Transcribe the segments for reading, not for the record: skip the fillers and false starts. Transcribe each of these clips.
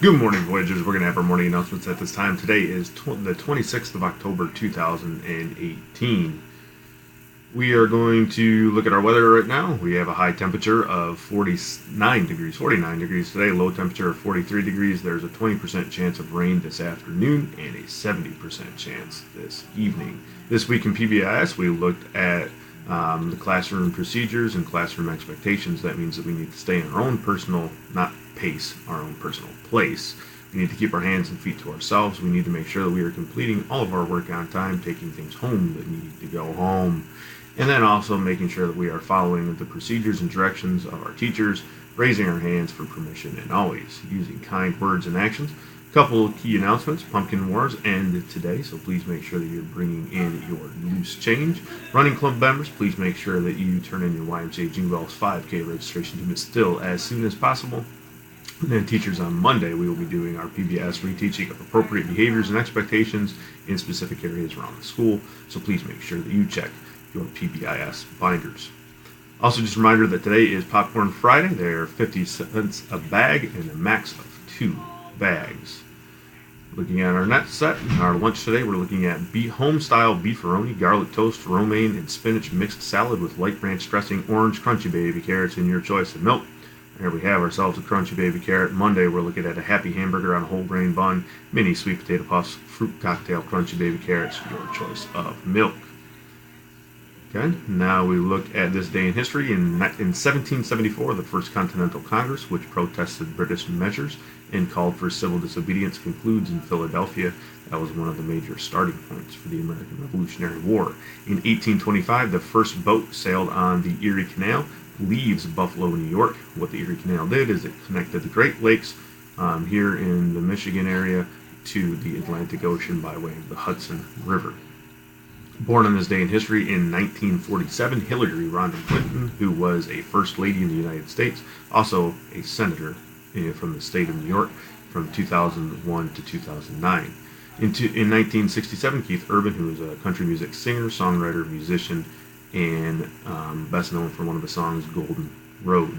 Good morning, Voyagers. We're going to have our morning announcements at this time. Today is the 26th of October, 2018. We are going to look at our weather right now. We have a high temperature of 49 degrees today, low temperature of 43 degrees. There's a 20% chance of rain this afternoon and a 70% chance this evening. This week in PBIS, we looked at the classroom procedures and classroom expectations. That means that we need to stay in our own personal, not pace, our own personal place. We need to keep our hands and feet to ourselves. We need to make sure that we are completing all of our work on time, taking things home that need to go home, and then also making sure that we are following the procedures and directions of our teachers, raising our hands for permission, and always using kind words and actions. A couple of key announcements. Pumpkin Wars end today, so please make sure that you're bringing in your loose change. Running club members, please make sure that you turn in your YMCA Jingle Bells 5K registration to Still as soon as possible. And then teachers, on Monday, we will be doing our PBS reteaching of appropriate behaviors and expectations in specific areas around the school, so please make sure that you check your PBIS binders. Also, just a reminder that today is Popcorn Friday. They're 50 cents a bag and a max of 2 bags. Looking at our next set, our lunch today, we're looking at home-style beefaroni, garlic toast, romaine, and spinach mixed salad with light ranch dressing, orange crunchy baby carrots, and your choice of milk. Here we have ourselves a crunchy baby carrot. Monday, we're looking at a happy hamburger on a whole grain bun, mini sweet potato puffs, fruit cocktail, crunchy baby carrots, your choice of milk. Okay, now we look at this day in history. In 1774, the First Continental Congress, which protested British measures and called for civil disobedience, concludes in Philadelphia. That was one of the major starting points for the American Revolutionary War. In 1825, the first boat sailed on the Erie Canal, leaves Buffalo, New York. What the Erie Canal did is it connected the Great Lakes here in the Michigan area to the Atlantic Ocean by way of the Hudson River. Born on this day in history in 1947, Hillary Rodham Clinton, who was a First Lady in the United States, also a Senator from the state of New York from 2001 to 2009. In 1967, Keith Urban, who is a country music singer, songwriter, musician, and best known for one of the songs, Golden Road.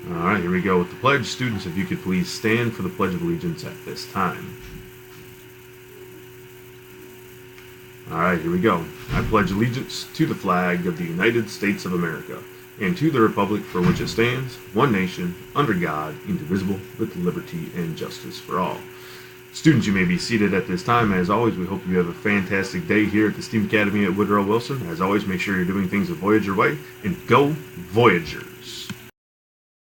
All right, here we go with the pledge. Students, if you could please stand for the Pledge of Allegiance at this time. All right, here we go. I pledge allegiance to the flag of the United States of America and to the republic for which it stands, one nation, under God, indivisible, with liberty and justice for all. Students, you may be seated at this time. As always, we hope you have a fantastic day here at the STEAM Academy at Woodrow Wilson. As always, make sure you're doing things the Voyager way, and go Voyagers!